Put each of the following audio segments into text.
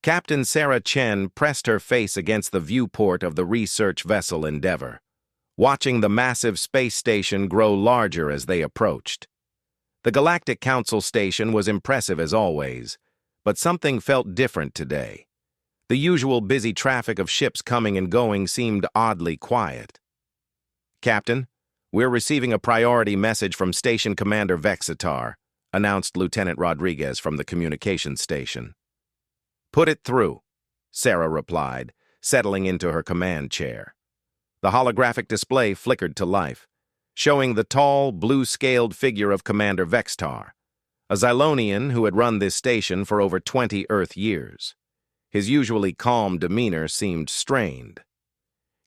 Captain Sarah Chen pressed her face against the viewport of the research vessel Endeavour, watching the massive space station grow larger as they approached. The Galactic Council station was impressive as always, but something felt different today. The usual busy traffic of ships coming and going seemed oddly quiet. "Captain, we're receiving a priority message from Station Commander Vexitar," announced Lieutenant Rodriguez from the communications station. "Put it through," Sarah replied, settling into her command chair. The holographic display flickered to life, showing the tall, blue-scaled figure of Commander Vexitar, a Xylonian who had run this station for over 20 Earth years. His usually calm demeanor seemed strained.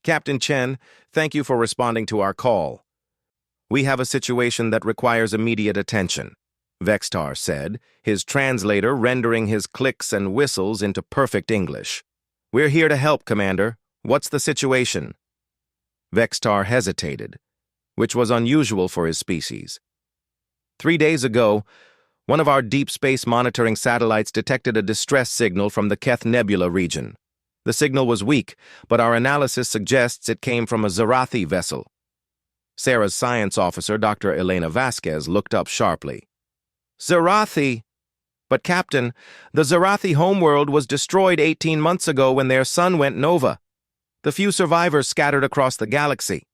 "Captain Chen, thank you for responding to our call. We have a situation that requires immediate attention," Vexitar said, his translator rendering his clicks and whistles into perfect English. "We're here to help, Commander. What's the situation?" Vexitar hesitated, which was unusual for his species. 3 days ago, one of our deep space monitoring satellites detected a distress signal from the Keth Nebula region. The signal was weak, but our analysis suggests it came from a Zarathi vessel. Sarah's science officer, Dr. Elena Vasquez, looked up sharply. "Zarathi? But Captain, the Zarathi homeworld was destroyed 18 months ago when their sun went nova. The few survivors scattered across the galaxy."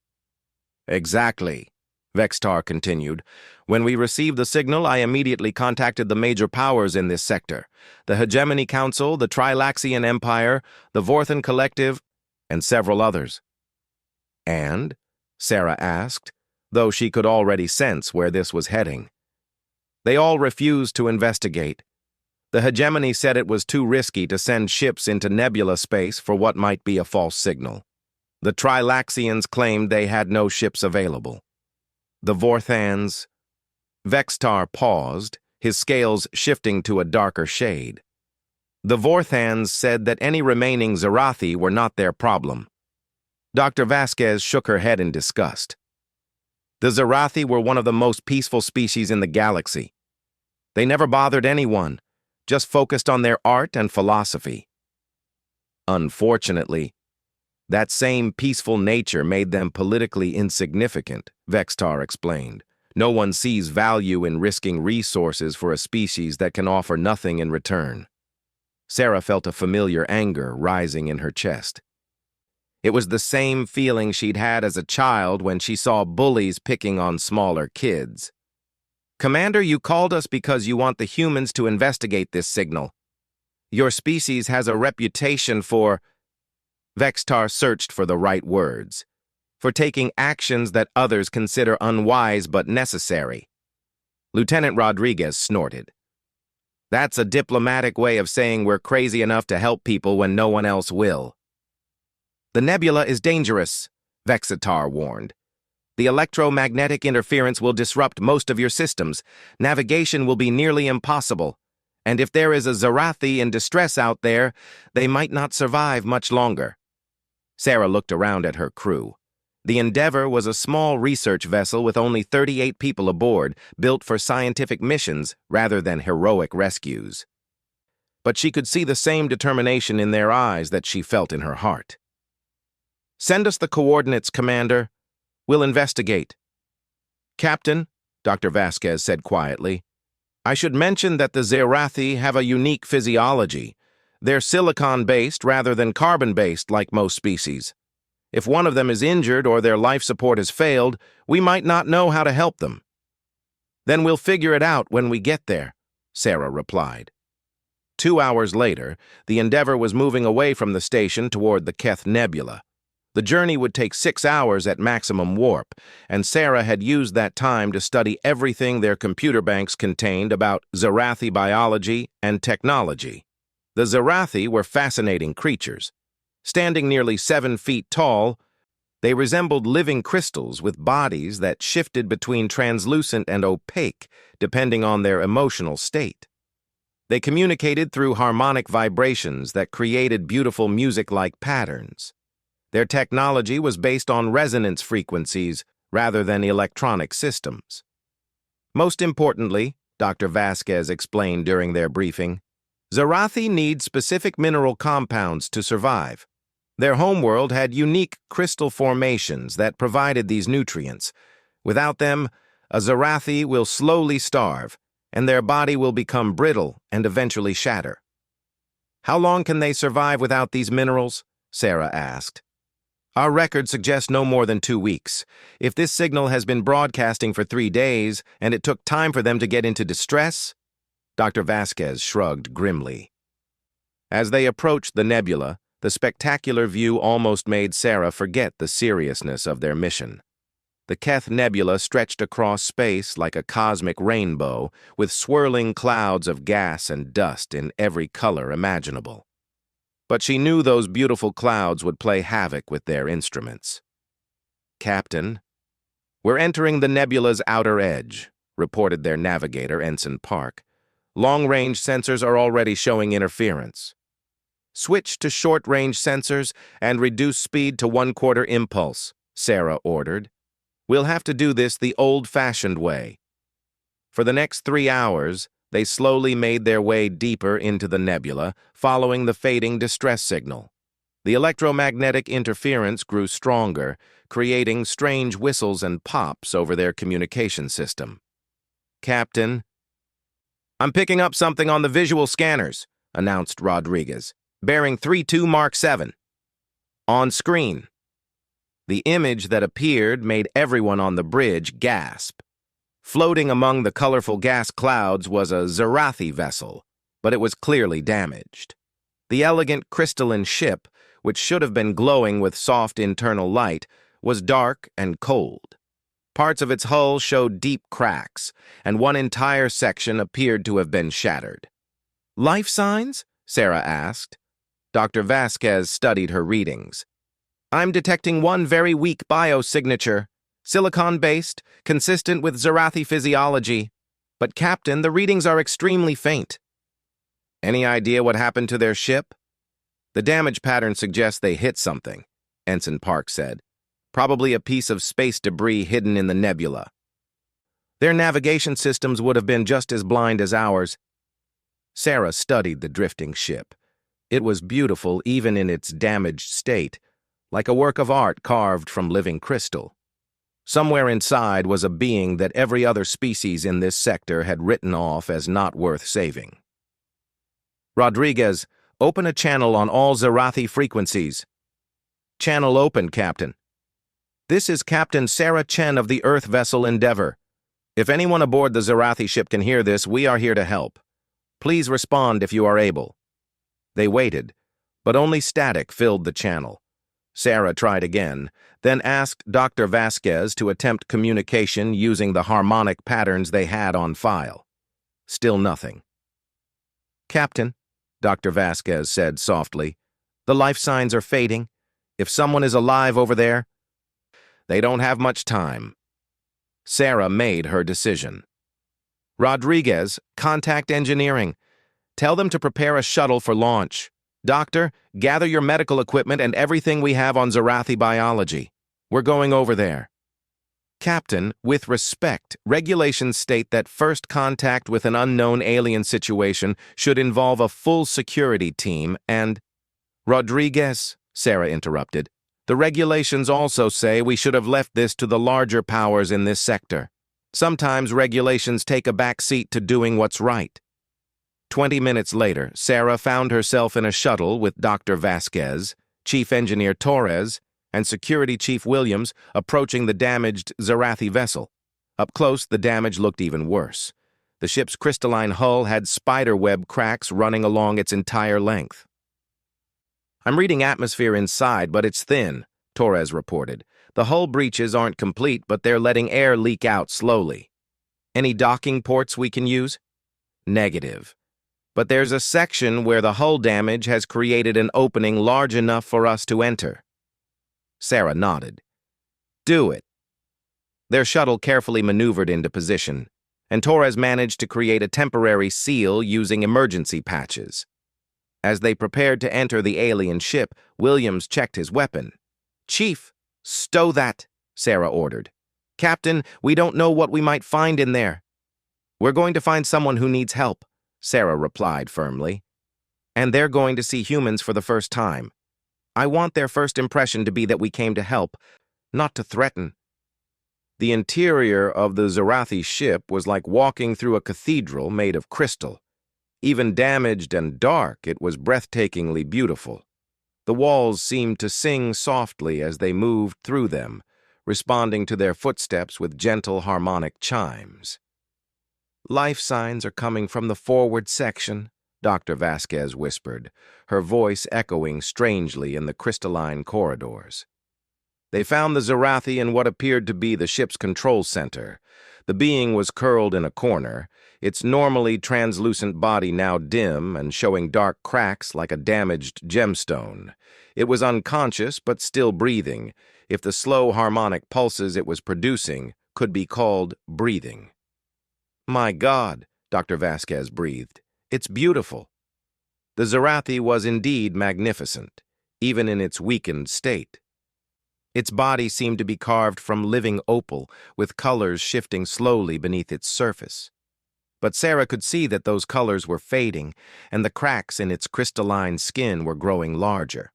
"Exactly," Vexitar continued. "When we received the signal, I immediately contacted the major powers in this sector, the Hegemony Council, the Trilaxian Empire, the Vorthan Collective, and several others." "And?" Sarah asked, though she could already sense where this was heading. "They all refused to investigate. The Hegemony said it was too risky to send ships into nebula space for what might be a false signal. The Trilaxians claimed they had no ships available. The Vorthans—" Vexitar paused, his scales shifting to a darker shade. "The Vorthans said that any remaining Zarathi were not their problem." Dr. Vasquez shook her head in disgust. "The Zarathi were one of the most peaceful species in the galaxy. They never bothered anyone, just focused on their art and philosophy. Unfortunately, that same peaceful nature made them politically insignificant," Vexitar explained. "No one sees value in risking resources for a species that can offer nothing in return." Sarah felt a familiar anger rising in her chest. It was the same feeling she'd had as a child when she saw bullies picking on smaller kids. "Commander, you called us because you want the humans to investigate this signal. Your species has a reputation for—" Vexitar searched for the right words. "For taking actions that others consider unwise but necessary." Lieutenant Rodriguez snorted. "That's a diplomatic way of saying we're crazy enough to help people when no one else will." "The nebula is dangerous," Vexitar warned. "The electromagnetic interference will disrupt most of your systems. Navigation will be nearly impossible. And if there is a Zarathi in distress out there, they might not survive much longer." Sarah looked around at her crew. The Endeavour was a small research vessel with only 38 people aboard, built for scientific missions rather than heroic rescues. But she could see the same determination in their eyes that she felt in her heart. "Send us the coordinates, Commander. We'll investigate." "Captain," Dr. Vasquez said quietly, "I should mention that the Zarathi have a unique physiology. They're silicon-based rather than carbon-based like most species. If one of them is injured or their life support has failed, we might not know how to help them." "Then we'll figure it out when we get there," Sarah replied. 2 hours later, the Endeavour was moving away from the station toward the Keth Nebula. The journey would take 6 hours at maximum warp, and Sarah had used that time to study everything their computer banks contained about Zarathi biology and technology. The Zarathi were fascinating creatures. Standing nearly 7 feet tall, they resembled living crystals with bodies that shifted between translucent and opaque, depending on their emotional state. They communicated through harmonic vibrations that created beautiful music-like patterns. Their technology was based on resonance frequencies rather than electronic systems. Most importantly, Dr. Vasquez explained during their briefing, Zarathi need specific mineral compounds to survive. Their homeworld had unique crystal formations that provided these nutrients. Without them, a Zarathi will slowly starve, and their body will become brittle and eventually shatter. How long can they survive without these minerals? Sarah asked. Our records suggest no more than 2 weeks. If this signal has been broadcasting for 3 days, and it took time for them to get into distress, Dr. Vasquez shrugged grimly. As they approached the nebula, the spectacular view almost made Sarah forget the seriousness of their mission. The Keth Nebula stretched across space like a cosmic rainbow, with swirling clouds of gas and dust in every color imaginable. But she knew those beautiful clouds would play havoc with their instruments. Captain, we're entering the nebula's outer edge, reported their navigator, Ensign Park. Long-range sensors are already showing interference. Switch to short-range sensors and reduce speed to 1/4 impulse, Sarah ordered. We'll have to do this the old-fashioned way. For the next 3 hours, they slowly made their way deeper into the nebula, following the fading distress signal. The electromagnetic interference grew stronger, creating strange whistles and pops over their communication system. Captain, I'm picking up something on the visual scanners, announced Rodriguez, bearing 32 Mark 7. On screen. The image that appeared made everyone on the bridge gasp. Floating among the colorful gas clouds was a Zarathi vessel, but it was clearly damaged. The elegant crystalline ship, which should have been glowing with soft internal light, was dark and cold. Parts of its hull showed deep cracks, and one entire section appeared to have been shattered. Life signs? Sarah asked. Dr. Vasquez studied her readings. I'm detecting one very weak biosignature. Silicon-based, consistent with Zarathi physiology. But, Captain, the readings are extremely faint. Any idea what happened to their ship? The damage pattern suggests they hit something, Ensign Park said. Probably a piece of space debris hidden in the nebula. Their navigation systems would have been just as blind as ours. Sarah studied the drifting ship. It was beautiful even in its damaged state, like a work of art carved from living crystal. Somewhere inside was a being that every other species in this sector had written off as not worth saving. Rodriguez, open a channel on all Zarathi frequencies. Channel open, Captain. This is Captain Sarah Chen of the Earth vessel Endeavor. If anyone aboard the Zarathi ship can hear this, we are here to help. Please respond if you are able. They waited, but only static filled the channel. Sarah tried again, then asked Dr. Vasquez to attempt communication using the harmonic patterns they had on file. Still nothing. Captain, Dr. Vasquez said softly, the life signs are fading. If someone is alive over there, they don't have much time. Sarah made her decision. Rodriguez, contact engineering. Tell them to prepare a shuttle for launch. Doctor, gather your medical equipment and everything we have on Zarathi biology. We're going over there. Captain, with respect, regulations state that first contact with an unknown alien situation should involve a full security team and— Rodriguez, Sarah interrupted. The regulations also say we should have left this to the larger powers in this sector. Sometimes regulations take a back seat to doing what's right. 20 minutes later, Sarah found herself in a shuttle with Dr. Vasquez, Chief Engineer Torres, and Security Chief Williams approaching the damaged Zarathi vessel. Up close, the damage looked even worse. The ship's crystalline hull had spiderweb cracks running along its entire length. I'm reading atmosphere inside, but it's thin, Torres reported. The hull breaches aren't complete, but they're letting air leak out slowly. Any docking ports we can use? Negative. But there's a section where the hull damage has created an opening large enough for us to enter. Sarah nodded. Do it. Their shuttle carefully maneuvered into position, and Torres managed to create a temporary seal using emergency patches. As they prepared to enter the alien ship, Williams checked his weapon. Chief, stow that, Sarah ordered. Captain, we don't know what we might find in there. We're going to find someone who needs help, Sarah replied firmly. and they're going to see humans for the first time. I want their first impression to be that we came to help, not to threaten." The interior of the Zarathi ship was like walking through a cathedral made of crystal. Even damaged and dark, it was breathtakingly beautiful. The walls seemed to sing softly as they moved through them, responding to their footsteps with gentle harmonic chimes. "Life signs are coming from the forward section," Dr. Vasquez whispered, her voice echoing strangely in the crystalline corridors. They found the Zarathi in what appeared to be the ship's control center. The being was curled in a corner, its normally translucent body now dim and showing dark cracks like a damaged gemstone. It was unconscious but still breathing, if the slow harmonic pulses it was producing could be called breathing. "My God," Dr. Vasquez breathed. "It's beautiful." The Zarathi was indeed magnificent, even in its weakened state. Its body seemed to be carved from living opal, with colors shifting slowly beneath its surface. But Sarah could see that those colors were fading, and the cracks in its crystalline skin were growing larger.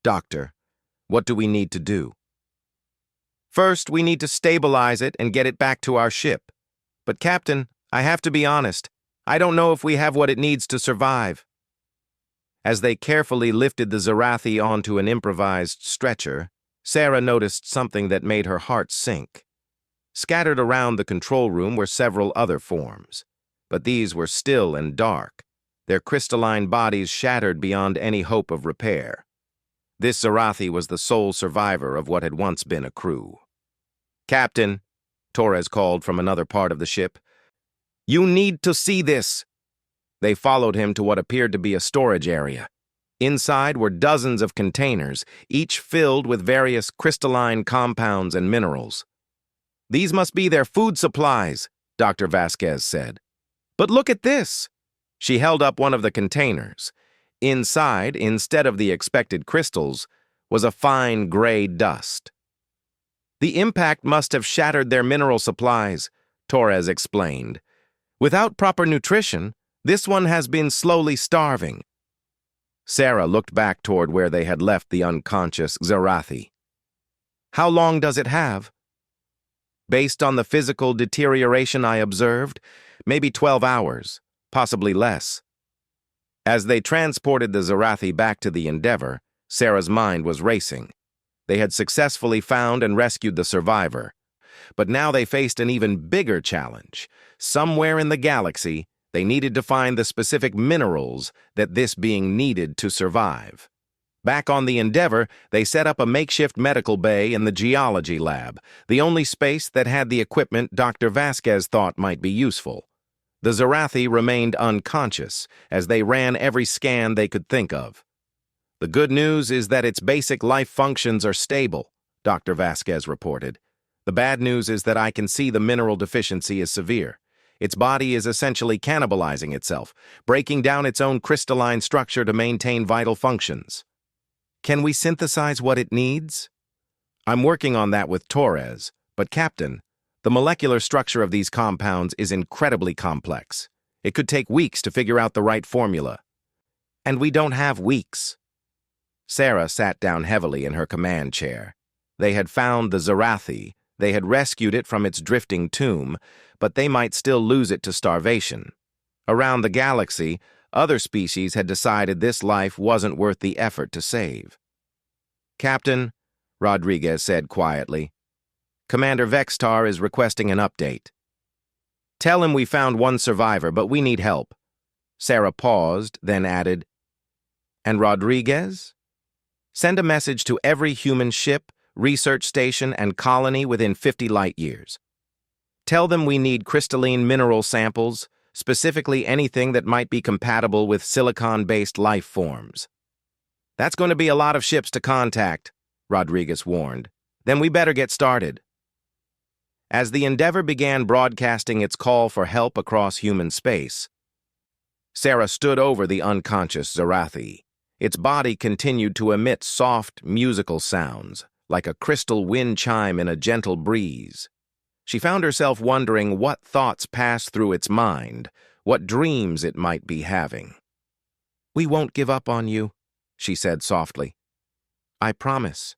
"Doctor, what do we need to do?" "First, we need to stabilize it and get it back to our ship. But, Captain, I have to be honest. I don't know if we have what it needs to survive." As they carefully lifted the Zarathi onto an improvised stretcher, Sarah noticed something that made her heart sink. Scattered around the control room were several other forms, but these were still and dark, their crystalline bodies shattered beyond any hope of repair. This Zarathi was the sole survivor of what had once been a crew. "Captain," Torres called from another part of the ship, "you need to see this." They followed him to what appeared to be a storage area. Inside were dozens of containers, each filled with various crystalline compounds and minerals. "These must be their food supplies," Dr. Vasquez said. "But look at this." She held up one of the containers. Inside, instead of the expected crystals, was a fine gray dust. "The impact must have shattered their mineral supplies," Torres explained. "Without proper nutrition, this one has been slowly starving." Sarah looked back toward where they had left the unconscious Zarathi. "How long does it have?" "Based on the physical deterioration I observed, maybe 12 hours, possibly less." As they transported the Zarathi back to the Endeavor, Sarah's mind was racing. They had successfully found and rescued the survivor. But now they faced an even bigger challenge. Somewhere in the galaxy, they needed to find the specific minerals that this being needed to survive. Back on the Endeavor, they set up a makeshift medical bay in the geology lab, the only space that had the equipment Dr. Vasquez thought might be useful. The Zarathi remained unconscious as they ran every scan they could think of. "The good news is that its basic life functions are stable," Dr. Vasquez reported. "The bad news is that I can see the mineral deficiency is severe. Its body is essentially cannibalizing itself, breaking down its own crystalline structure to maintain vital functions." "Can we synthesize what it needs?" "I'm working on that with Torres, but Captain, the molecular structure of these compounds is incredibly complex. It could take weeks to figure out the right formula. And we don't have weeks." Sarah sat down heavily in her command chair. They had found the Zarathi. They had rescued it from its drifting tomb, but they might still lose it to starvation. Around the galaxy, other species had decided this life wasn't worth the effort to save. "Captain," Rodriguez said quietly, "Commander Vextar is requesting an update. Tell him we found one survivor, but we need help." Sarah paused, then added, "And Rodriguez? Send a message to every human ship, research station, and colony within 50 light years. Tell them we need crystalline mineral samples, specifically anything that might be compatible with silicon-based life forms." "That's going to be a lot of ships to contact," Rodriguez warned. "Then we better get started." As the Endeavor began broadcasting its call for help across human space, Sarah stood over the unconscious Zarathi. Its body continued to emit soft, musical sounds, like a crystal wind chime in a gentle breeze. She found herself wondering what thoughts passed through its mind, what dreams it might be having. "We won't give up on you," she said softly. "I promise."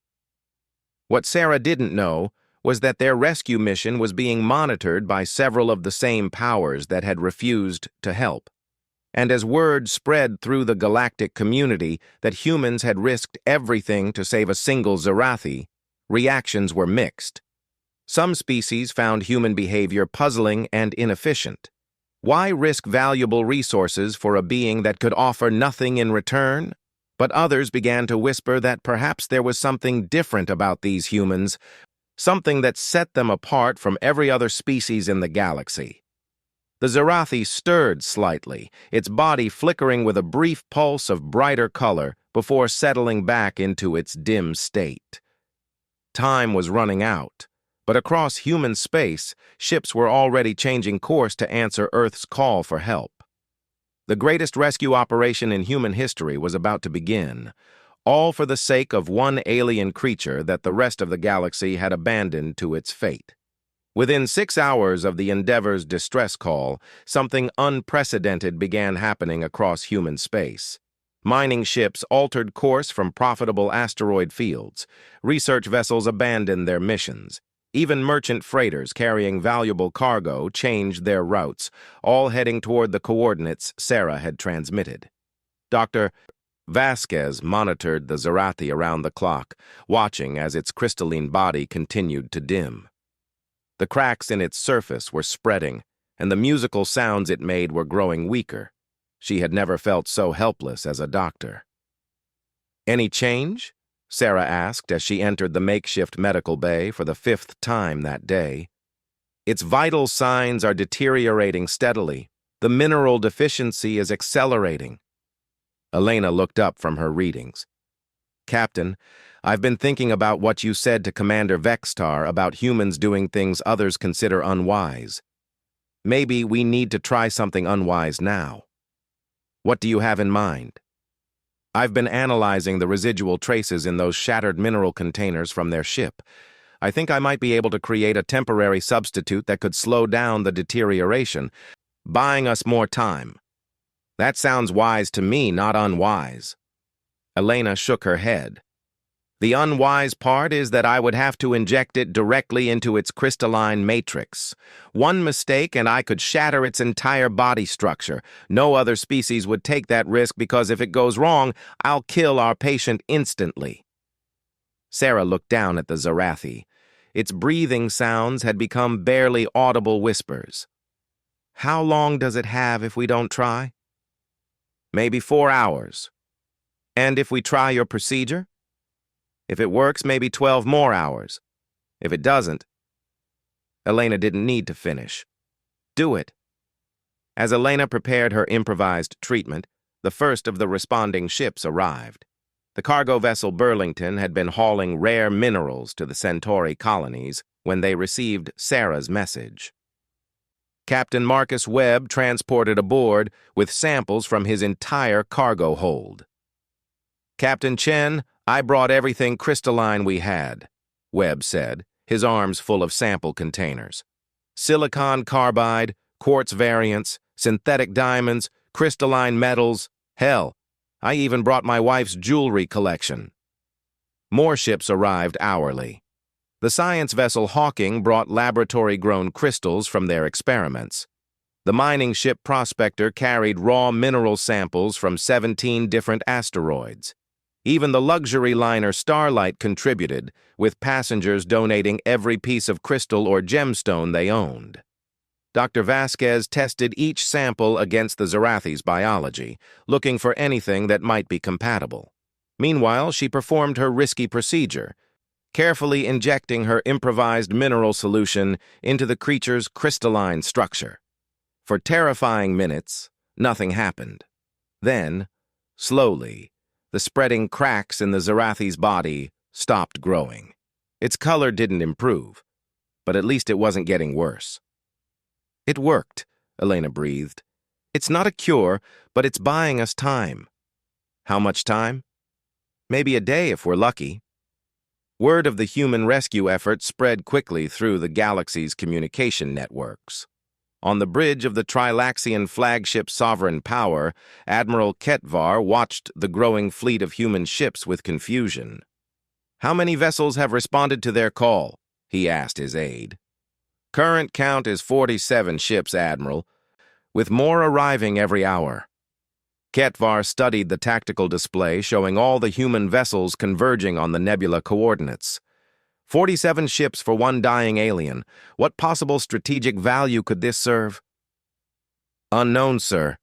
What Sarah didn't know was that their rescue mission was being monitored by several of the same powers that had refused to help. And as word spread through the galactic community that humans had risked everything to save a single Zarathi, reactions were mixed. Some species found human behavior puzzling and inefficient. Why risk valuable resources for a being that could offer nothing in return? But others began to whisper that perhaps there was something different about these humans, something that set them apart from every other species in the galaxy. The Zarathi stirred slightly, its body flickering with a brief pulse of brighter color before settling back into its dim state. Time was running out, but across human space, ships were already changing course to answer Earth's call for help. The greatest rescue operation in human history was about to begin, all for the sake of one alien creature that the rest of the galaxy had abandoned to its fate. Within 6 hours of the Endeavor's distress call, something unprecedented began happening across human space. Mining ships altered course from profitable asteroid fields. Research vessels abandoned their missions. Even merchant freighters carrying valuable cargo changed their routes, all heading toward the coordinates Sarah had transmitted. Dr. Vasquez monitored the Zarathi around the clock, watching as its crystalline body continued to dim. The cracks in its surface were spreading, and the musical sounds it made were growing weaker. She had never felt so helpless as a doctor. "Any change?" Sarah asked as she entered the makeshift medical bay for the 5th time that day. "Its vital signs are deteriorating steadily. The mineral deficiency is accelerating." Elena looked up from her readings. "Captain, I've been thinking about what you said to Commander Vextar about humans doing things others consider unwise. Maybe we need to try something unwise now. What do you have in mind?" "I've been analyzing the residual traces in those shattered mineral containers from their ship. I think I might be able to create a temporary substitute that could slow down the deterioration, buying us more time." "That sounds wise to me, not unwise." Elena shook her head. "The unwise part is that I would have to inject it directly into its crystalline matrix. One mistake and I could shatter its entire body structure. No other species would take that risk because if it goes wrong, I'll kill our patient instantly." Sarah looked down at the Zarathi. Its breathing sounds had become barely audible whispers. "How long does it have if we don't try?" "Maybe 4 hours. And if we try your procedure? If it works, maybe 12 more hours. If it doesn't..." Elena didn't need to finish. "Do it." As Elena prepared her improvised treatment, the first of the responding ships arrived. The cargo vessel Burlington had been hauling rare minerals to the Centauri colonies when they received Sarah's message. Captain Marcus Webb transported aboard with samples from his entire cargo hold. "Captain Chen, I brought everything crystalline we had," Webb said, his arms full of sample containers. "Silicon carbide, quartz variants, synthetic diamonds, crystalline metals. Hell, I even brought my wife's jewelry collection." More ships arrived hourly. The science vessel Hawking brought laboratory-grown crystals from their experiments. The mining ship Prospector carried raw mineral samples from 17 different asteroids. Even the luxury liner Starlight contributed, with passengers donating every piece of crystal or gemstone they owned. Dr. Vasquez tested each sample against the Zarathi's biology, looking for anything that might be compatible. Meanwhile, she performed her risky procedure, carefully injecting her improvised mineral solution into the creature's crystalline structure. For terrifying minutes, nothing happened. Then, slowly, the spreading cracks in the Zarathi's body stopped growing. Its color didn't improve, but at least it wasn't getting worse. "It worked," Elena breathed. "It's not a cure, but it's buying us time." "How much time?" "Maybe a day if we're lucky." Word of the human rescue effort spread quickly through the galaxy's communication networks. On the bridge of the Trilaxian flagship Sovereign Power, Admiral Ketvar watched the growing fleet of human ships with confusion. "How many vessels have responded to their call?" he asked his aide. "Current count is 47 ships, Admiral, with more arriving every hour." Ketvar studied the tactical display showing all the human vessels converging on the nebula coordinates. 47 ships for one dying alien. What possible strategic value could this serve? "Unknown, sir.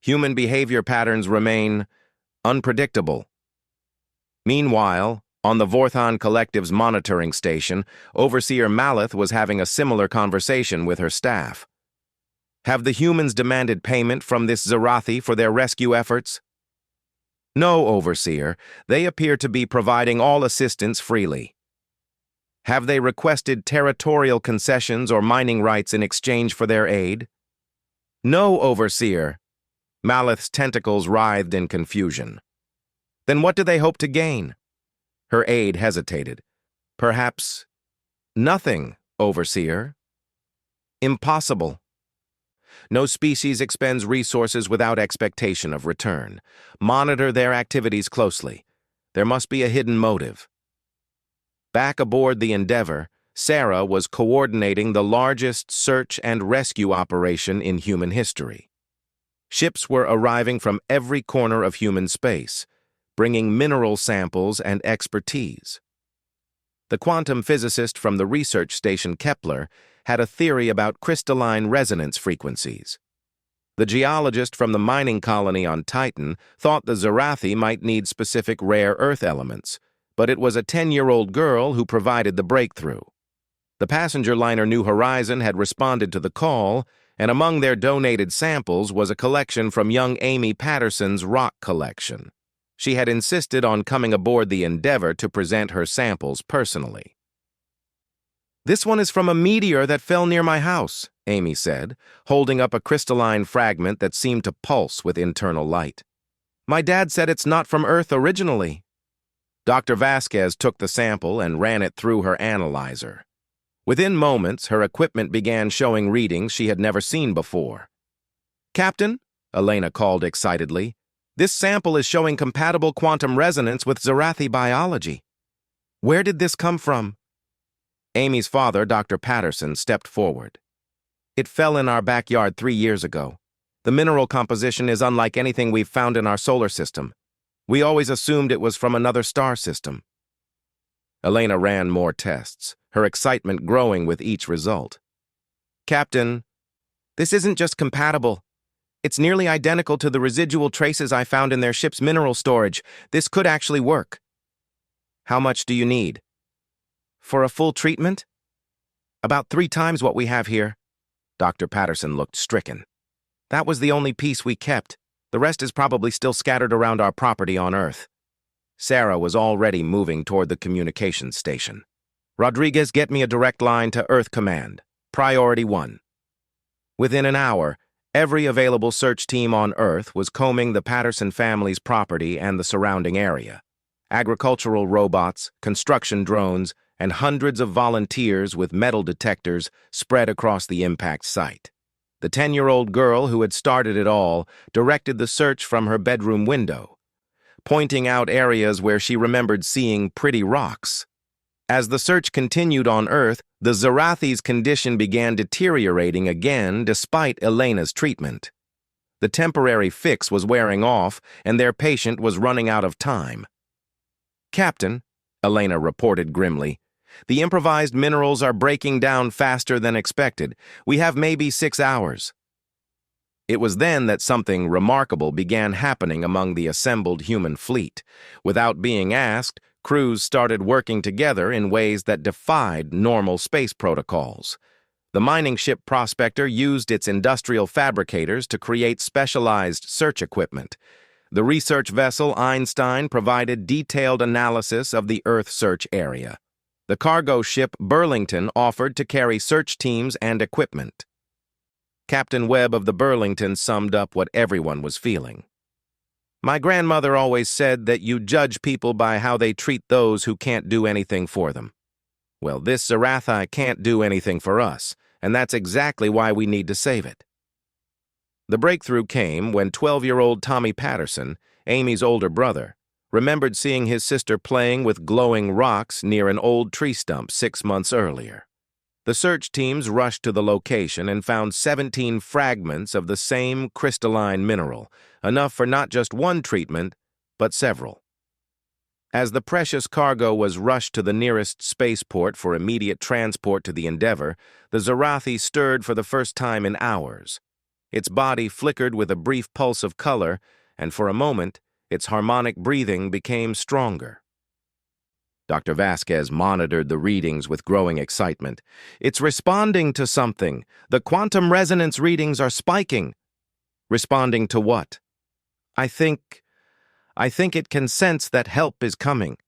Human behavior patterns remain unpredictable." Meanwhile, on the Vorthon Collective's monitoring station, Overseer Maleth was having a similar conversation with her staff. "Have the humans demanded payment from this Zarathi for their rescue efforts?" "No, Overseer. They appear to be providing all assistance freely." "Have they requested territorial concessions or mining rights in exchange for their aid?" "No, Overseer." Maleth's tentacles writhed in confusion. "Then what do they hope to gain?" Her aide hesitated. "Perhaps nothing, Overseer." "Impossible. No species expends resources without expectation of return. Monitor their activities closely. There must be a hidden motive." Back aboard the Endeavour, Sarah was coordinating the largest search and rescue operation in human history. Ships were arriving from every corner of human space, bringing mineral samples and expertise. The quantum physicist from the research station Kepler had a theory about crystalline resonance frequencies. The geologist from the mining colony on Titan thought the Zarathi might need specific rare earth elements, but it was a 10-year-old girl who provided the breakthrough. The passenger liner New Horizon had responded to the call, and among their donated samples was a collection from young Amy Patterson's rock collection. She had insisted on coming aboard the Endeavour to present her samples personally. "This one is from a meteor that fell near my house," Amy said, holding up a crystalline fragment that seemed to pulse with internal light. "My dad said it's not from Earth originally." Dr. Vasquez took the sample and ran it through her analyzer. Within moments, her equipment began showing readings she had never seen before. "Captain," Elena called excitedly, "this sample is showing compatible quantum resonance with Zarathi biology. Where did this come from?" Amy's father, Dr. Patterson, stepped forward. "It fell in our backyard 3 years ago. The mineral composition is unlike anything we've found in our solar system. We always assumed it was from another star system." Elena ran more tests, her excitement growing with each result. "Captain, this isn't just compatible. It's nearly identical to the residual traces I found in their ship's mineral storage. This could actually work." "How much do you need?" "For a full treatment?" "About 3 times what we have here." Dr. Patterson looked stricken. "That was the only piece we kept. The rest is probably still scattered around our property on Earth." Sarah was already moving toward the communications station. "Rodriguez, get me a direct line to Earth Command. Priority 1. Within an hour, every available search team on Earth was combing the Patterson family's property and the surrounding area. Agricultural robots, construction drones, and hundreds of volunteers with metal detectors spread across the impact site. The 10-year-old girl who had started it all directed the search from her bedroom window, pointing out areas where she remembered seeing pretty rocks. As the search continued on Earth, the Zarathi's condition began deteriorating again despite Elena's treatment. The temporary fix was wearing off, and their patient was running out of time. "Captain," Elena reported grimly, "the improvised minerals are breaking down faster than expected. We have maybe 6 hours." It was then that something remarkable began happening among the assembled human fleet. Without being asked, crews started working together in ways that defied normal space protocols. The mining ship Prospector used its industrial fabricators to create specialized search equipment. The research vessel Einstein provided detailed analysis of the Earth search area. The cargo ship Burlington offered to carry search teams and equipment. Captain Webb of the Burlington summed up what everyone was feeling. "My grandmother always said that you judge people by how they treat those who can't do anything for them. Well, this Zarathi can't do anything for us, and that's exactly why we need to save it. The breakthrough came when 12-year-old Tommy Patterson, Amy's older brother, remembered seeing his sister playing with glowing rocks near an old tree stump 6 months earlier. The search teams rushed to the location and found 17 fragments of the same crystalline mineral, enough for not just one treatment, but several. As the precious cargo was rushed to the nearest spaceport for immediate transport to the Endeavour, the Zarathi stirred for the first time in hours. Its body flickered with a brief pulse of color, and for a moment, its harmonic breathing became stronger. Dr. Vasquez monitored the readings with growing excitement. "It's responding to something. The quantum resonance readings are spiking." "Responding to what?" I think it can sense that help is coming.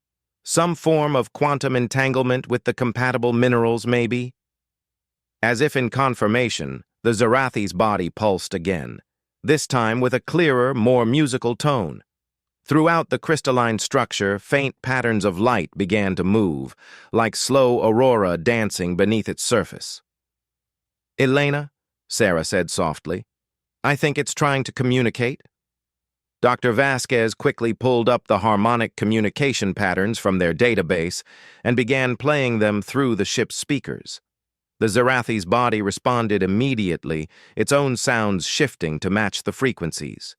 Some form of quantum entanglement with the compatible minerals, maybe?" As if in confirmation, the Zarathi's body pulsed again, this time with a clearer, more musical tone. Throughout the crystalline structure, faint patterns of light began to move, like slow aurora dancing beneath its surface. "Elena," Sarah said softly, "I think it's trying to communicate." Dr. Vasquez quickly pulled up the harmonic communication patterns from their database and began playing them through the ship's speakers. The Zarathi's body responded immediately, its own sounds shifting to match the frequencies.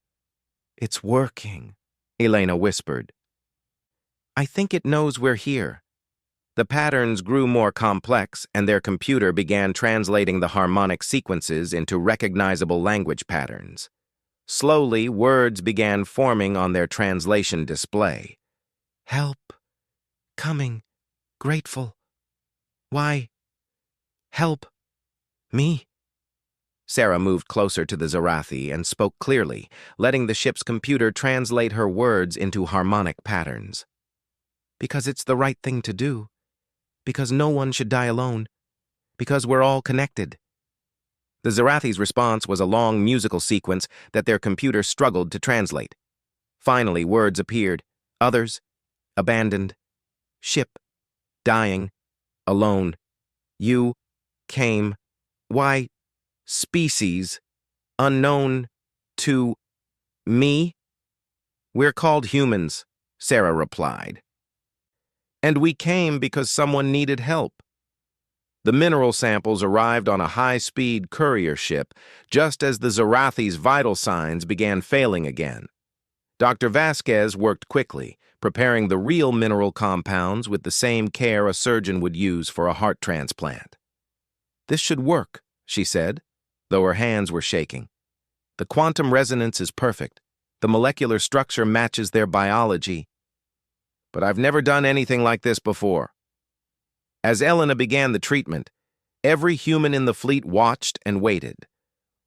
"It's working," Elena whispered. "I think it knows we're here." The patterns grew more complex, and their computer began translating the harmonic sequences into recognizable language patterns. Slowly, words began forming on their translation display. "Help. Coming. Grateful. Why? Help. Me?" Sarah moved closer to the Zarathi and spoke clearly, letting the ship's computer translate her words into harmonic patterns. "Because it's the right thing to do. Because no one should die alone. Because we're all connected." The Zarathi's response was a long musical sequence that their computer struggled to translate. Finally, words appeared. Others. Abandoned. Ship. Dying. Alone. You. Came. Why? Species. Unknown. To. Me? "We're called humans," Sarah replied. "And we came because someone needed help." The mineral samples arrived on a high-speed courier ship just as the Zarathi's vital signs began failing again. Dr. Vasquez worked quickly, preparing the real mineral compounds with the same care a surgeon would use for a heart transplant. "This should work," she said, though her hands were shaking. "The quantum resonance is perfect. The molecular structure matches their biology. But I've never done anything like this before." As Elena began the treatment, every human in the fleet watched and waited.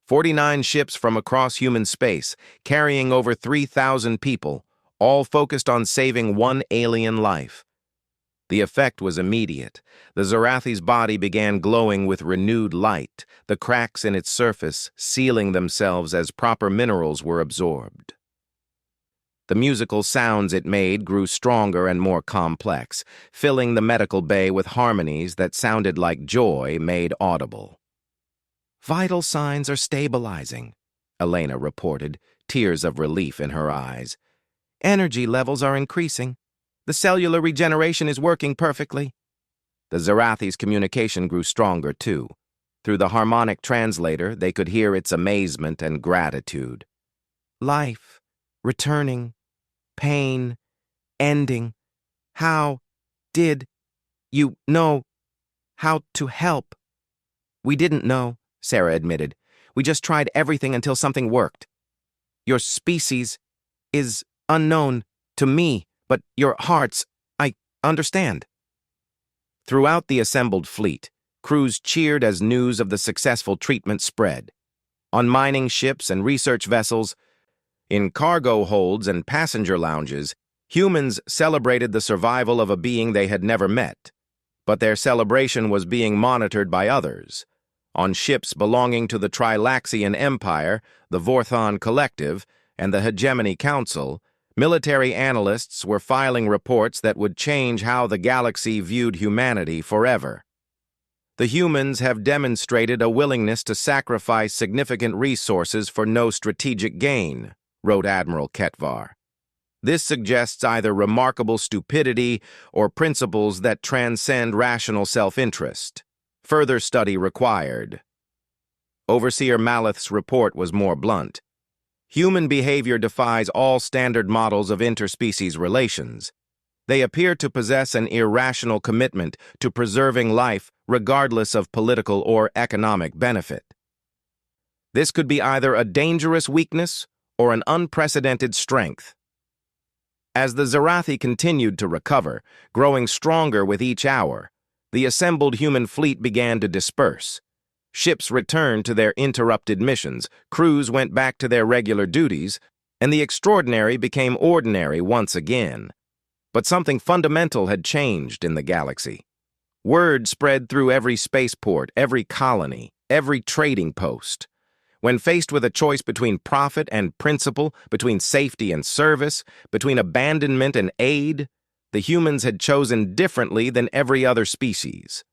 49 ships from across human space, carrying over 3,000 people, all focused on saving one alien life. The effect was immediate. The Zarathi's body began glowing with renewed light, the cracks in its surface sealing themselves as proper minerals were absorbed. The musical sounds it made grew stronger and more complex, filling the medical bay with harmonies that sounded like joy made audible. "Vital signs are stabilizing," Elena reported, tears of relief in her eyes. "Energy levels are increasing. The cellular regeneration is working perfectly." The Zarathi's communication grew stronger, too. Through the harmonic translator, they could hear its amazement and gratitude. "Life. Returning. Pain. Ending. How did you know how to help?" "We didn't know," Sarah admitted. "We just tried everything until something worked. Your species is unknown to me, but your hearts, I understand." Throughout the assembled fleet, crews cheered as news of the successful treatment spread. On mining ships and research vessels, in cargo holds and passenger lounges, humans celebrated the survival of a being they had never met. But their celebration was being monitored by others. On ships belonging to the Trilaxian Empire, the Vorthon Collective, and the Hegemony Council, military analysts were filing reports that would change how the galaxy viewed humanity forever. The humans have demonstrated a willingness to sacrifice significant resources for no strategic gain, wrote Admiral Ketvar. This suggests either remarkable stupidity or principles that transcend rational self-interest. Further study required. Overseer Maleth's report was more blunt. Human behavior defies all standard models of interspecies relations. They appear to possess an irrational commitment to preserving life regardless of political or economic benefit. This could be either a dangerous weakness or an unprecedented strength. As the Zarathi continued to recover, growing stronger with each hour, the assembled human fleet began to disperse. Ships returned to their interrupted missions, crews went back to their regular duties, and the extraordinary became ordinary once again. But something fundamental had changed in the galaxy. Word spread through every spaceport, every colony, every trading post. When faced with a choice between profit and principle, between safety and service, between abandonment and aid, the humans had chosen differently than every other species.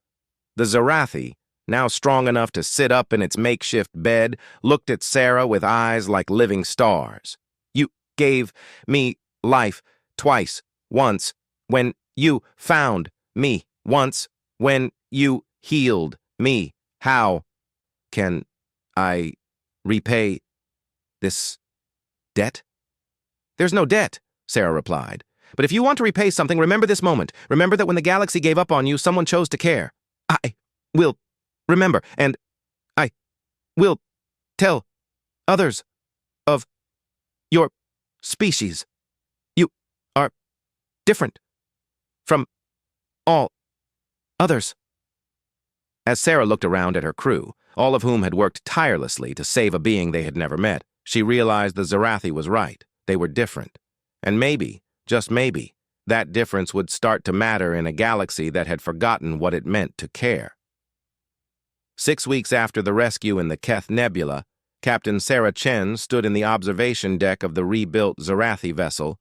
The Zarathi, now strong enough to sit up in its makeshift bed, looked at Sarah with eyes like living stars. "You gave me life twice, once when you found me, once when you healed me. How can I repay this debt?" "There's no debt," Sarah replied. "But if you want to repay something, remember this moment. Remember that when the galaxy gave up on you, someone chose to care. I will remember, and I will tell others of your species. You are different from all others." As Sarah looked around at her crew, all of whom had worked tirelessly to save a being they had never met, she realized the Zarathi was right. They were different. And maybe, just maybe, that difference would start to matter in a galaxy that had forgotten what it meant to care. 6 weeks after the rescue in the Keth Nebula, Captain Sarah Chen stood in the observation deck of the rebuilt Zarathi vessel,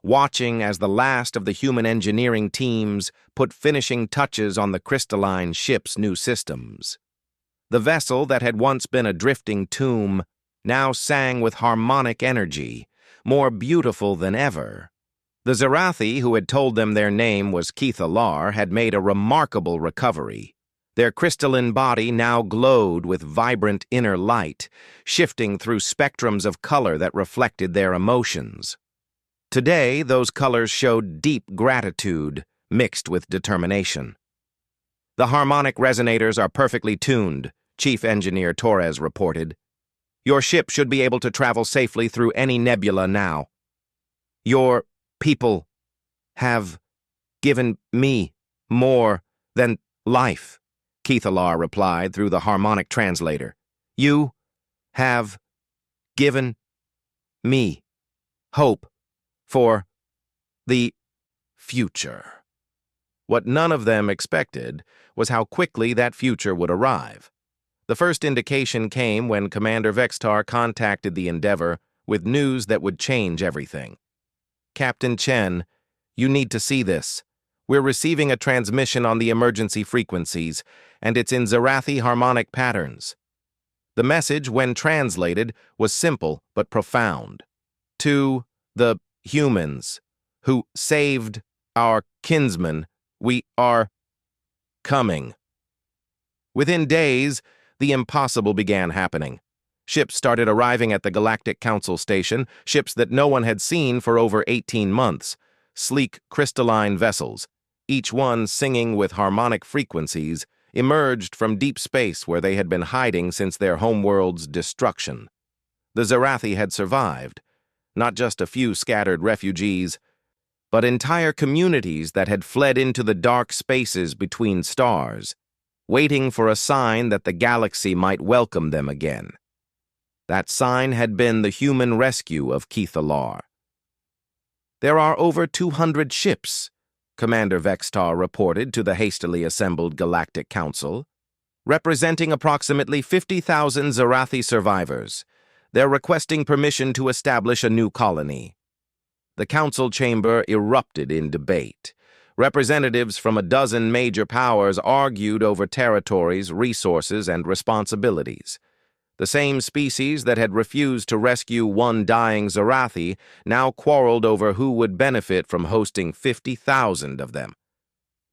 watching as the last of the human engineering teams put finishing touches on the crystalline ship's new systems. The vessel that had once been a drifting tomb now sang with harmonic energy, more beautiful than ever. The Zarathi, who had told them their name was Keithalar, had made a remarkable recovery. Their crystalline body now glowed with vibrant inner light, shifting through spectrums of color that reflected their emotions. Today, those colors showed deep gratitude mixed with determination. "The harmonic resonators are perfectly tuned," Chief Engineer Torres reported. "Your ship should be able to travel safely through any nebula now. Your people have given me more than life," Keithalar replied through the harmonic translator. "You have given me hope for the future." What none of them expected was how quickly that future would arrive. The first indication came when Commander Vextar contacted the Endeavor with news that would change everything. "Captain Chen, you need to see this. We're receiving a transmission on the emergency frequencies, and it's in Zarathi harmonic patterns." The message, when translated, was simple but profound. "To the humans who saved our kinsmen, we are coming." Within days, the impossible began happening. Ships started arriving at the Galactic Council station, ships that no one had seen for over 18 months, sleek crystalline vessels, each one singing with harmonic frequencies, emerged from deep space where they had been hiding since their homeworld's destruction. The Zarathi had survived, not just a few scattered refugees, but entire communities that had fled into the dark spaces between stars, waiting for a sign that the galaxy might welcome them again. That sign had been the human rescue of Keithalar. "There are over 200 ships," Commander Vextar reported to the hastily assembled Galactic Council, "representing approximately 50,000 Zarathi survivors. They're requesting permission to establish a new colony." The council chamber erupted in debate. Representatives from a dozen major powers argued over territories, resources, and responsibilities. The same species that had refused to rescue one dying Zarathi now quarreled over who would benefit from hosting 50,000 of them.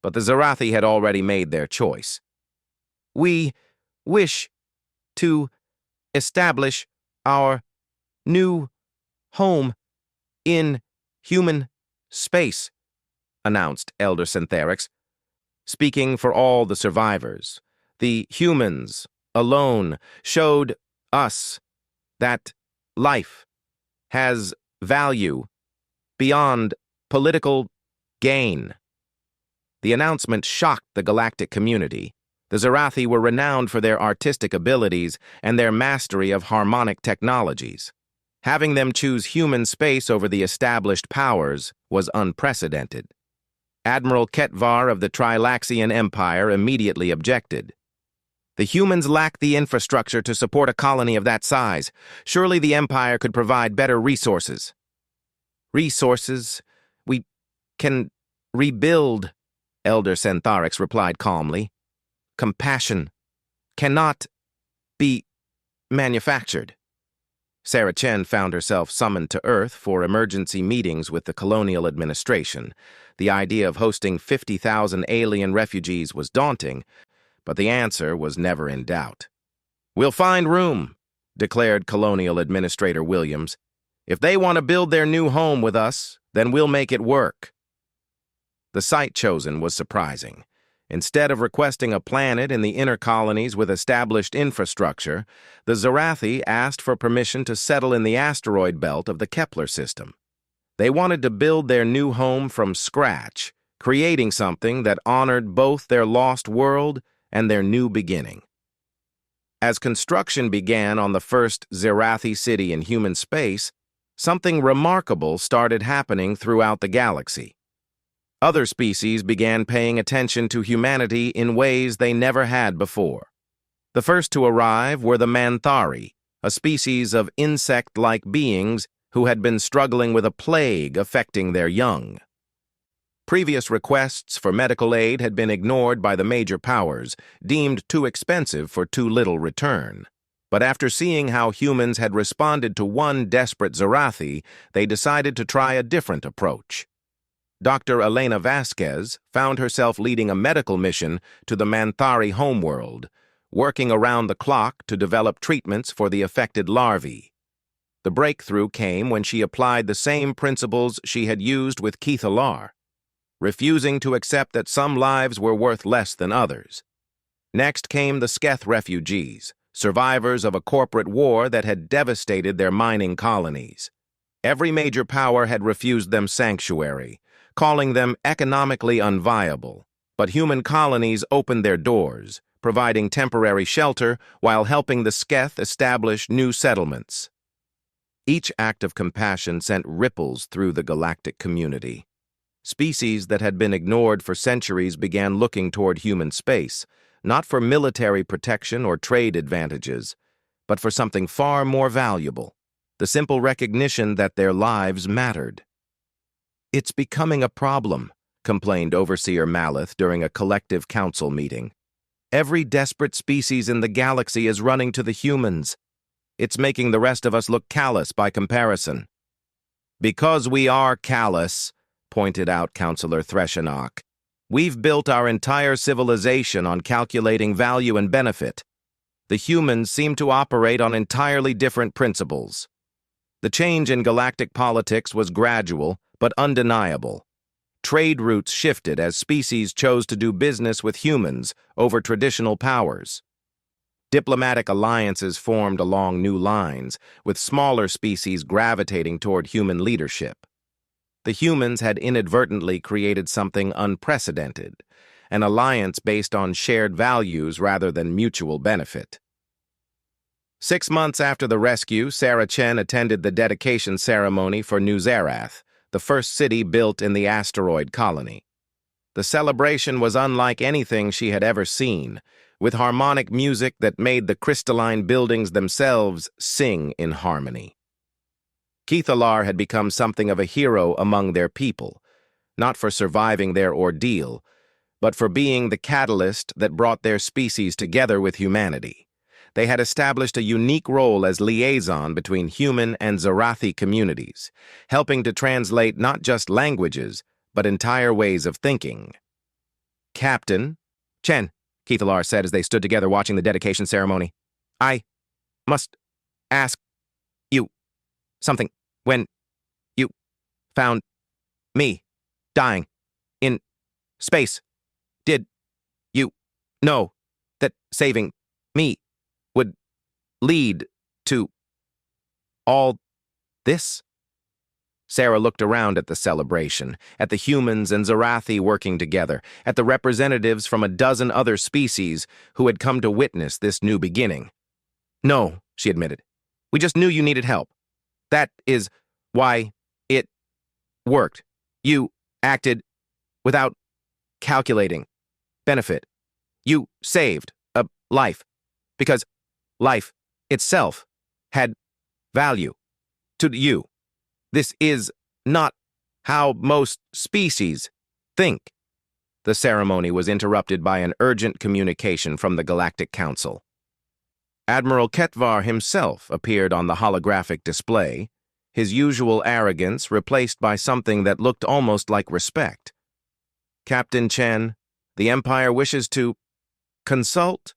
But the Zarathi had already made their choice. "We wish to establish our new home in human space," announced Elder Syntherix. Speaking for all the survivors, the humans alone showed us that life has value beyond political gain. The announcement shocked the galactic community. The Zarathi were renowned for their artistic abilities and their mastery of harmonic technologies. Having them choose human space over the established powers was unprecedented. Admiral Ketvar of the Trilaxian Empire immediately objected. "The humans lack the infrastructure to support a colony of that size. Surely the Empire could provide better resources." "Resources? We can rebuild," Elder Syntherix replied calmly. "Compassion cannot be manufactured." Sarah Chen found herself summoned to Earth for emergency meetings with the colonial administration. The idea of hosting 50,000 alien refugees was daunting, but the answer was never in doubt. "We'll find room," declared Colonial Administrator Williams. "If they want to build their new home with us, then we'll make it work." The site chosen was surprising. Instead of requesting a planet in the inner colonies with established infrastructure, the Zarathi asked for permission to settle in the asteroid belt of the Kepler system. They wanted to build their new home from scratch, creating something that honored both their lost world and their new beginning. As construction began on the first Zarathi city in human space, something remarkable started happening throughout the galaxy. Other species began paying attention to humanity in ways they never had before. The first to arrive were the Manthari, a species of insect-like beings who had been struggling with a plague affecting their young. Previous requests for medical aid had been ignored by the major powers, deemed too expensive for too little return. But after seeing how humans had responded to one desperate Zarathi, they decided to try a different approach. Dr. Elena Vasquez found herself leading a medical mission to the Manthari homeworld, working around the clock to develop treatments for the affected larvae. The breakthrough came when she applied the same principles she had used with Keith Alar, refusing to accept that some lives were worth less than others. Next came the Sketh refugees, survivors of a corporate war that had devastated their mining colonies. Every major power had refused them sanctuary, calling them economically unviable, but human colonies opened their doors, providing temporary shelter while helping the Sketh establish new settlements. Each act of compassion sent ripples through the galactic community. Species that had been ignored for centuries began looking toward human space, not for military protection or trade advantages, but for something far more valuable, the simple recognition that their lives mattered. "It's becoming a problem," complained Overseer Malith during a collective council meeting. "Every desperate species in the galaxy is running to the humans. It's making the rest of us look callous by comparison." "Because we are callous," pointed out Counselor Threshenach. "We've built our entire civilization on calculating value and benefit. The humans seem to operate on entirely different principles." The change in galactic politics was gradual, but undeniable. Trade routes shifted as species chose to do business with humans over traditional powers. Diplomatic alliances formed along new lines, with smaller species gravitating toward human leadership. The humans had inadvertently created something unprecedented, an alliance based on shared values rather than mutual benefit. 6 months after the rescue, Sarah Chen attended the dedication ceremony for New Zarath, the first city built in the asteroid colony. The celebration was unlike anything she had ever seen, with harmonic music that made the crystalline buildings themselves sing in harmony. Keith Alar had become something of a hero among their people, not for surviving their ordeal, but for being the catalyst that brought their species together with humanity. They had established a unique role as liaison between human and Zarathi communities, helping to translate not just languages, but entire ways of thinking. "Captain Chen," Keithalar said as they stood together watching the dedication ceremony, "I must ask you something. When you found me dying in space, did you know that saving me would lead to all this?" Sarah looked around at the celebration, at the humans and Zarathi working together, at the representatives from a dozen other species who had come to witness this new beginning. "No," she admitted. "We just knew you needed help. That is why it worked. You acted without calculating benefit. You saved a life because life itself had value to you. This is not how most species think." The ceremony was interrupted by an urgent communication from the Galactic Council. Admiral Ketvar himself appeared on the holographic display, his usual arrogance replaced by something that looked almost like respect. "Captain Chen, the Empire wishes to consult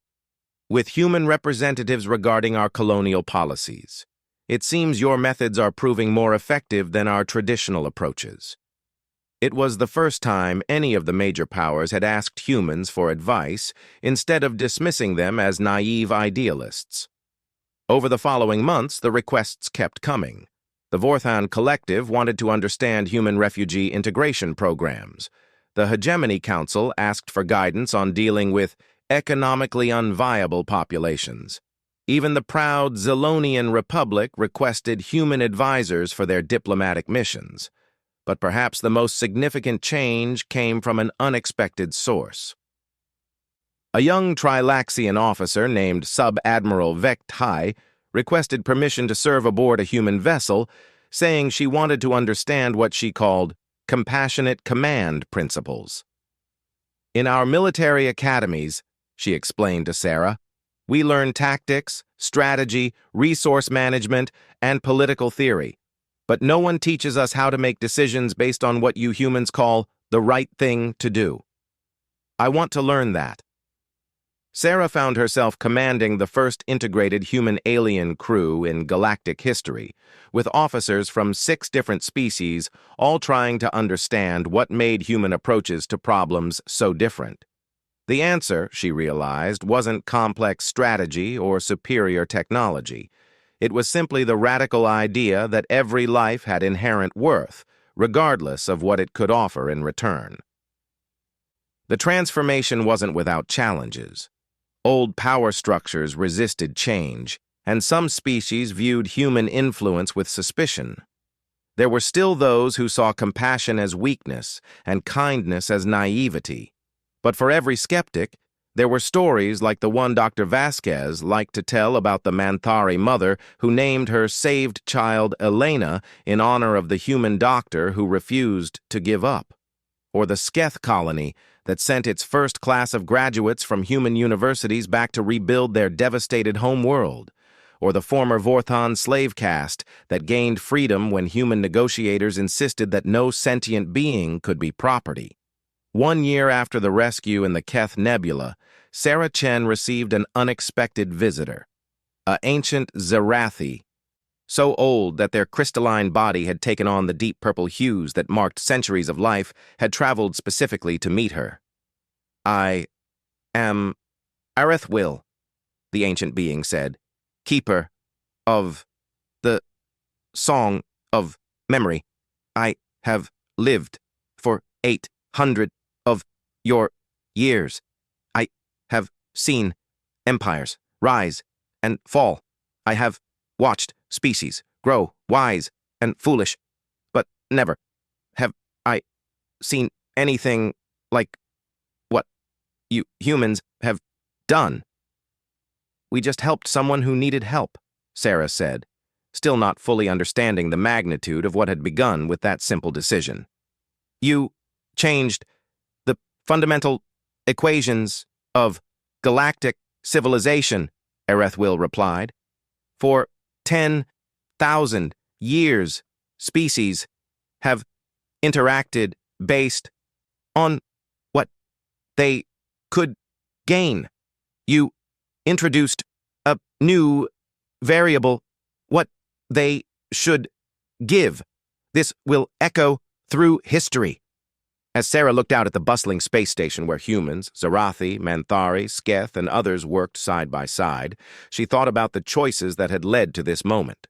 with human representatives regarding our colonial policies. It seems your methods are proving more effective than our traditional approaches." It was the first time any of the major powers had asked humans for advice instead of dismissing them as naive idealists. Over the following months, the requests kept coming. The Vorthan Collective wanted to understand human refugee integration programs. The Hegemony Council asked for guidance on dealing with economically unviable populations. Even the proud Zilonian Republic requested human advisors for their diplomatic missions. But perhaps the most significant change came from an unexpected source. A young Trilaxian officer named Sub-Admiral Vecht Hai requested permission to serve aboard a human vessel, saying she wanted to understand what she called compassionate command principles. "In our military academies," she explained to Sarah, "we learn tactics, strategy, resource management, and political theory. But no one teaches us how to make decisions based on what you humans call the right thing to do. I want to learn that." Sarah found herself commanding the first integrated human-alien crew in galactic history, with officers from 6 different species all trying to understand what made human approaches to problems so different. The answer, she realized, wasn't complex strategy or superior technology. It was simply the radical idea that every life had inherent worth, regardless of what it could offer in return. The transformation wasn't without challenges. Old power structures resisted change, and some species viewed human influence with suspicion. There were still those who saw compassion as weakness and kindness as naivety. But for every skeptic, there were stories like the one Dr. Vasquez liked to tell about the Manthari mother who named her saved child Elena in honor of the human doctor who refused to give up, or the Sketh colony that sent its first class of graduates from human universities back to rebuild their devastated home world, or the former Vorthan slave caste that gained freedom when human negotiators insisted that no sentient being could be property. 1 year after the rescue in the Keth Nebula, Sarah Chen received an unexpected visitor, an ancient Zarathi, so old that their crystalline body had taken on the deep purple hues that marked centuries of life, had traveled specifically to meet her. "I am Arethwil," the ancient being said, "keeper of the Song of Memory. I have lived for 800 of your years. I have seen empires rise and fall. I have watched species grow wise and foolish, but never have I seen anything like what you humans have done." "We just helped someone who needed help," Sarah said, still not fully understanding the magnitude of what had begun with that simple decision. "You changed the fundamental equations of galactic civilization, Erethwil replied. For 10,000 years, species have interacted based on what they could gain. You introduced a new variable, what they should give. This will echo through history. As Sarah looked out at the bustling space station where humans, Zarathi, Manthari, Sketh, and others worked side by side, she thought about the choices that had led to this moment.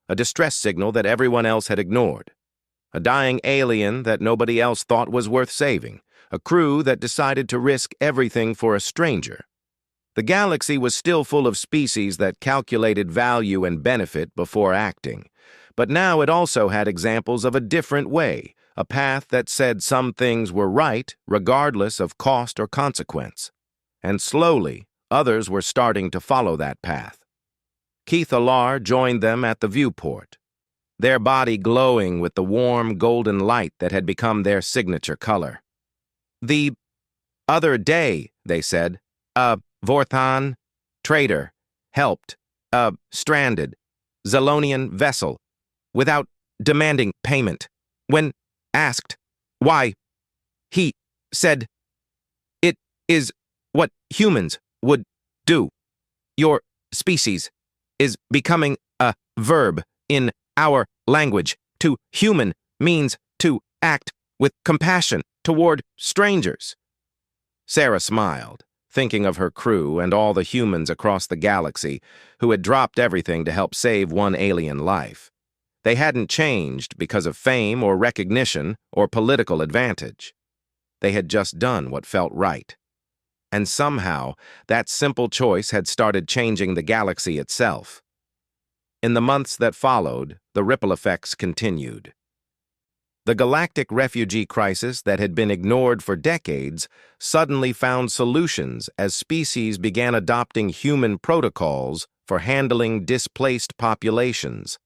A distress signal that everyone else had ignored. A dying alien that nobody else thought was worth saving. A crew that decided to risk everything for a stranger. The galaxy was still full of species that calculated value and benefit before acting. But now it also had examples of a different way, a path that said some things were right regardless of cost or consequence. And slowly, others were starting to follow that path. Keith Alar joined them at the viewport, their body glowing with the warm golden light that had become their signature color. The other day, they said, Vorthan trader helped a stranded Zalonian vessel without demanding payment. When asked why, he said, "It is what humans would do. Your species is becoming a verb in our language. To human means to act with compassion toward strangers." Sarah smiled, thinking of her crew and all the humans across the galaxy who had dropped everything to help save one alien life. They hadn't changed because of fame or recognition or political advantage. They had just done what felt right. And somehow, that simple choice had started changing the galaxy itself. In the months that followed, the ripple effects continued. The galactic refugee crisis that had been ignored for decades suddenly found solutions as species began adopting human protocols for handling displaced populations.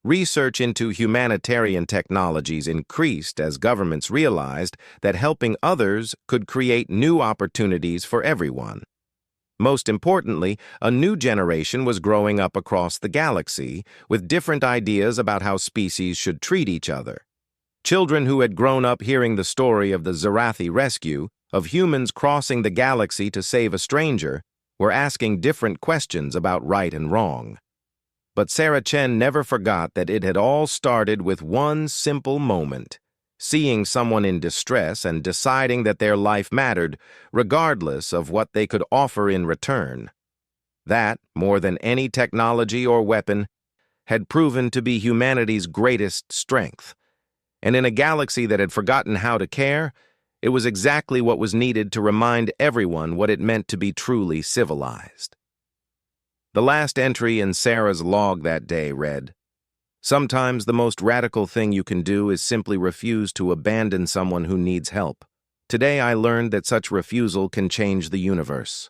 Research into humanitarian technologies increased as governments realized that helping others could create new opportunities for everyone. Most importantly, a new generation was growing up across the galaxy with different ideas about how species should treat each other. Children who had grown up hearing the story of the Zarathi rescue, of humans crossing the galaxy to save a stranger, were asking different questions about right and wrong. But Sarah Chen never forgot that it had all started with one simple moment, seeing someone in distress and deciding that their life mattered, regardless of what they could offer in return. That, more than any technology or weapon, had proven to be humanity's greatest strength. And in a galaxy that had forgotten how to care, it was exactly what was needed to remind everyone what it meant to be truly civilized. The last entry in Sarah's log that day read, "Sometimes the most radical thing you can do is simply refuse to abandon someone who needs help. Today I learned that such refusal can change the universe."